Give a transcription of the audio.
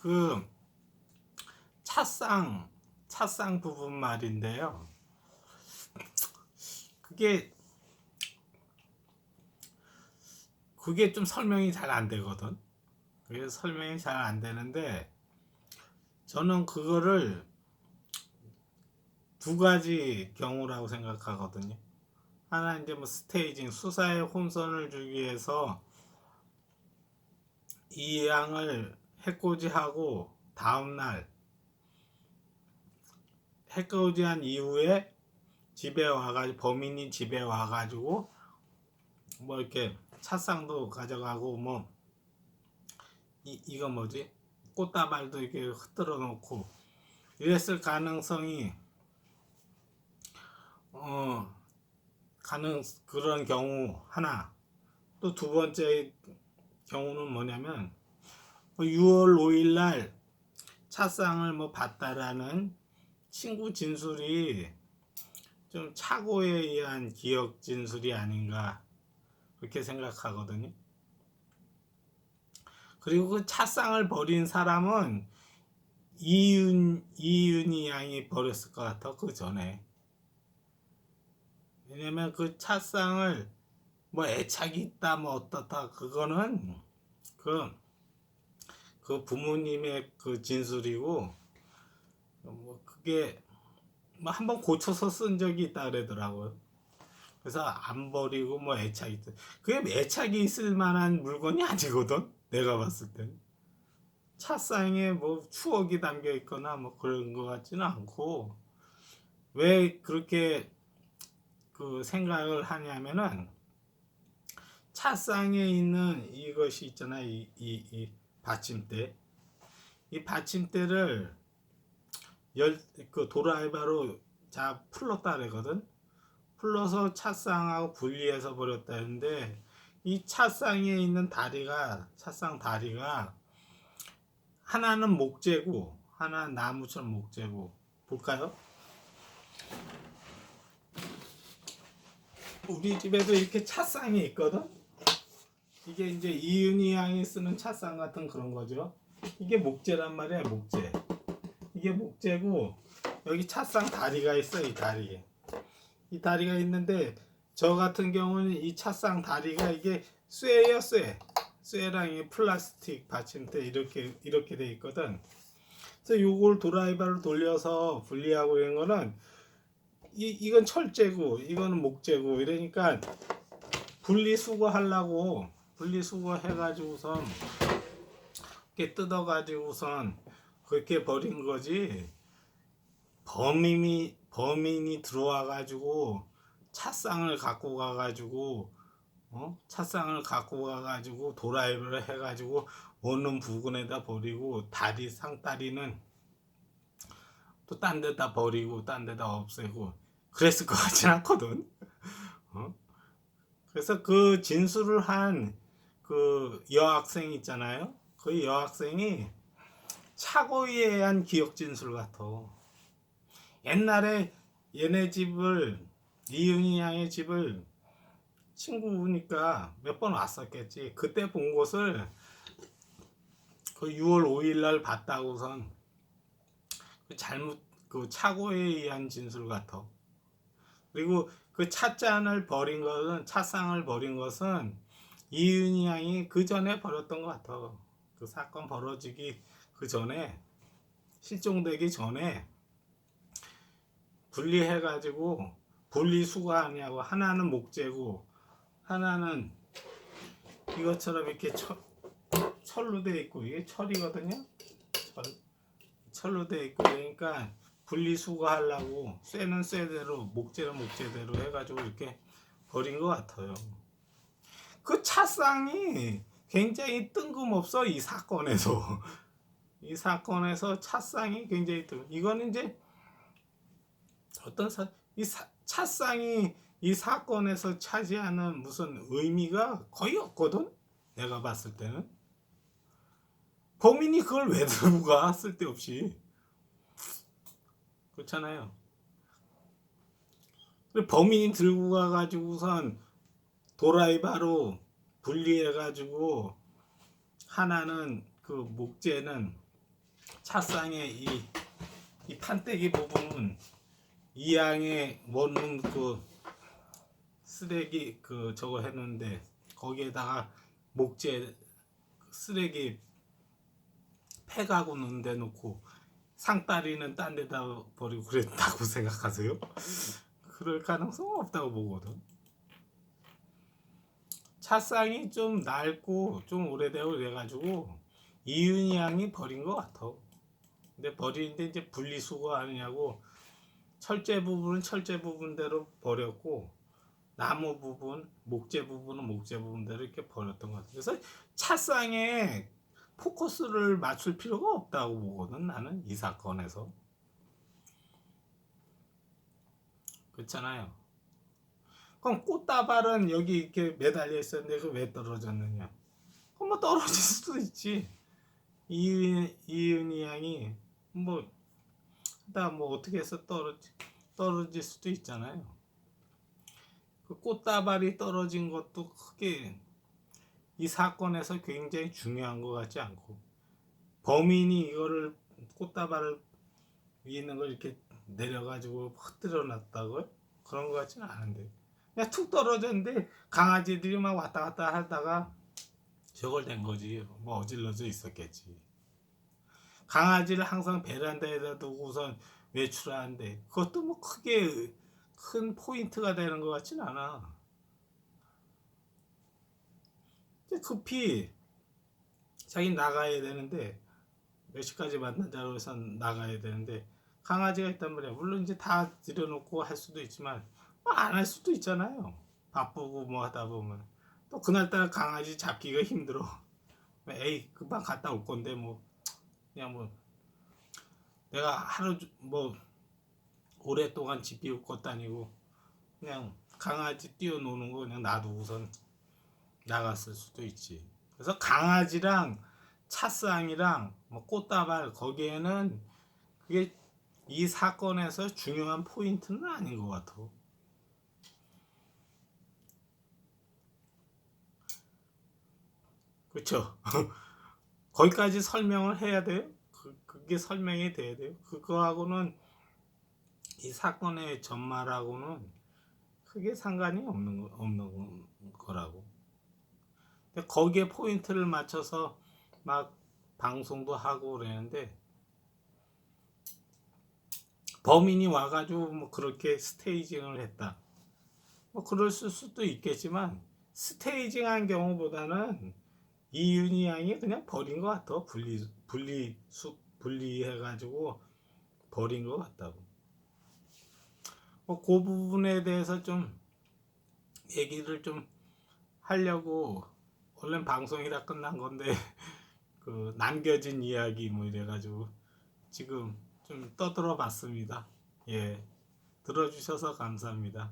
그 찻상 부분 말인데요. 그게 좀 설명이 잘 안 되거든. 그게 설명이 잘 안 되는데 저는 그거를 두 가지 경우라고 생각하거든요. 하나 이제 뭐 스테이징 수사에 혼선을 주기 위해서 이 양을 해코지하고 다음날 해코지한 이후에 집에 와가지고 범인이 집에 와가지고 뭐 이렇게 찻상도 가져가고 뭐 이거 뭐지 꽃다발도 이렇게 흔들어 놓고 이랬을 가능성이 그런 경우 하나. 또 두 번째 경우는 뭐냐면 6월 5일 날 찻상을 뭐 봤다라는 친구 진술이 좀 착오에 의한 기억 진술이 아닌가 그렇게 생각하거든요. 그리고 그 찻상을 버린 사람은 이윤이 양이 버렸을 것 같아. 그 전에. 왜냐면 그 찻상을 뭐 애착이 있다 뭐 어떻다 그거는 그 부모님의 그 진술이고 뭐 그게 뭐 한번 고쳐서 쓴 적이 있다 그러더라고요. 그래서 안 버리고 뭐 애착이 있다. 그게 애착이 있을 만한 물건이 아니거든. 내가 봤을 때는. 찻상에 뭐 추억이 담겨 있거나 뭐 그런 것 같지는 않고 왜 그렇게 그 생각을 하냐면은 찻상에 있는 이것이 있잖아요. 이 받침대. 이 받침대를 그 도라이바로 풀렀다 그러거든. 풀러서 찻상하고 분리해서 버렸다 했는데 이 찻상에 있는 찻상 다리가 하나는 목재고 하나는 나무처럼 목재고 볼까요? 우리 집에도 이렇게 찻상이 있거든. 이게 이제 이윤희 양이 쓰는 찻상 같은 그런 거죠. 이게 목재란 말이야, 목재. 이게 목재고 여기 찻상 다리가 있어. 이 다리가 있는데 저 같은 경우는 이 찻상 다리가 이게 쇠예요. 쇠랑 이 플라스틱 받침대 이렇게 돼 있거든. 그래서 요걸 드라이버를 돌려서 분리하고 이런 거는 이건 철제고 이거는 목재고 이러니까 분리수거 해가지고선 이렇게 뜯어가지고선 그렇게 버린 거지. 범인이 들어와가지고 찻상을 갖고 가가지고 도라이브를 해가지고 어느 부근에다 버리고 상다리는 또 딴 데다 버리고 딴 데다 없애고 그랬을 것 같진 않거든. 그래서 그 진술을 한 그 여학생 있잖아요. 그 여학생이 착오에 의한 기억 진술 같아. 옛날에 얘네 집을 이윤희 양의 집을 친구니까 몇 번 왔었겠지. 그때 본 곳을 그 6월 5일 날 봤다고선 그 착오에 의한 진술 같아. 그리고 그 찻상을 버린 것은 이윤희 양이 그 전에 버렸던 것 같아. 그 사건 벌어지기 그 전에 실종되기 전에 분리해가지고 분리수거하냐고 하나는 목재고 하나는 이것처럼 이렇게 철로 되어 있고 이게 철이거든요. 철로 되어 있고 그러니까 분리수거하려고 쇠는 쇠대로 목재는 목재대로 해가지고 이렇게 버린 것 같아요. 그 찻상이 굉장히 뜬금없어. 이 사건에서 찻상이 굉장히 이거는 이제 찻상이 이 사건에서 차지하는 무슨 의미가 거의 없거든. 내가 봤을 때는 범인이 그걸 왜 들고 가 쓸데없이 그렇잖아요. 범인이 들고 가가지고선 도라이바로 분리해가지고 하나는 그 목재는 차쌍의 이 판때기 부분은 이양의 원룸 그 쓰레기 그 저거 했는데 거기에다가 목재 쓰레기 팩하고 넣은 데 놓고 상다리는 딴 데다 버리고 그랬다고 생각하세요? 그럴 가능성은 없다고 보거든. 차쌍이 좀 낡고 좀 오래되고 그래가지고 이윤이 양이 버린 것 같아. 근데 버리는데 이제 분리수거 하느냐고 철제 부분은 철제 부분대로 버렸고 나무 부분, 목재 부분은 목재 부분대로 이렇게 버렸던 것 같아요. 그래서 차쌍에 포커스를 맞출 필요가 없다고 보거든 나는 이 사건에서. 그렇잖아요. 그럼 꽃다발은 여기 이렇게 매달려 있었는데 그 왜 떨어졌느냐? 그럼 뭐 떨어질 수도 있지. 이은이 양이 뭐 하다 뭐 어떻게 해서 떨어질 수도 있잖아요. 그 꽃다발이 떨어진 것도 크게 이 사건에서 굉장히 중요한 것 같지 않고 범인이 이거를 꽃다발을 위에 있는 걸 이렇게 내려가지고 흩뜨려 놨다고요? 그런 것 같지는 않은데 그냥 툭 떨어졌는데 강아지들이 막 왔다 갔다 하다가 저걸 된 거지. 뭐 어질러져 있었겠지. 강아지를 항상 베란다에다 두고선 외출하는데 그것도 뭐 크게 큰 포인트가 되는 것 같진 않아. 급히 자기 나가야 되는데 몇 시까지 만나자고 해서 나가야 되는데 강아지가 있단 말이야. 물론 이제 다 들여놓고 할 수도 있지만 뭐 안 할 수도 있잖아요. 바쁘고 뭐 하다 보면 또 그날따라 강아지 잡기가 힘들어. 에이 금방 갔다 올 건데 뭐 그냥 뭐 내가 하루 뭐 오랫동안 집 비울 것도 아니고 그냥 강아지 뛰어노는 거 그냥 놔두고선 나갔을 수도 있지. 그래서 강아지랑 찻상이랑 뭐 꽃다발 거기에는 그게 이 사건에서 중요한 포인트는 아닌 것 같아. 그렇죠? 거기까지 설명을 해야 돼요? 그게 설명이 돼야 돼요? 그거하고는 이 사건의 전말하고는 크게 상관이 없는 거라고. 근데 거기에 포인트를 맞춰서 막 방송도 하고 그러는데 범인이 와가지고 뭐 그렇게 스테이징을 했다. 뭐 그럴 수도 있겠지만 스테이징한 경우보다는 이윤희 양이 그냥 버린 것 같아. 분리해가지고 버린 것 같다고. 그 부분에 대해서 좀 얘기를 좀 하려고 원래 방송이 다 끝난 건데 그 남겨진 이야기 뭐 이래가지고 지금 좀 떠들어 봤습니다. 예, 들어주셔서 감사합니다.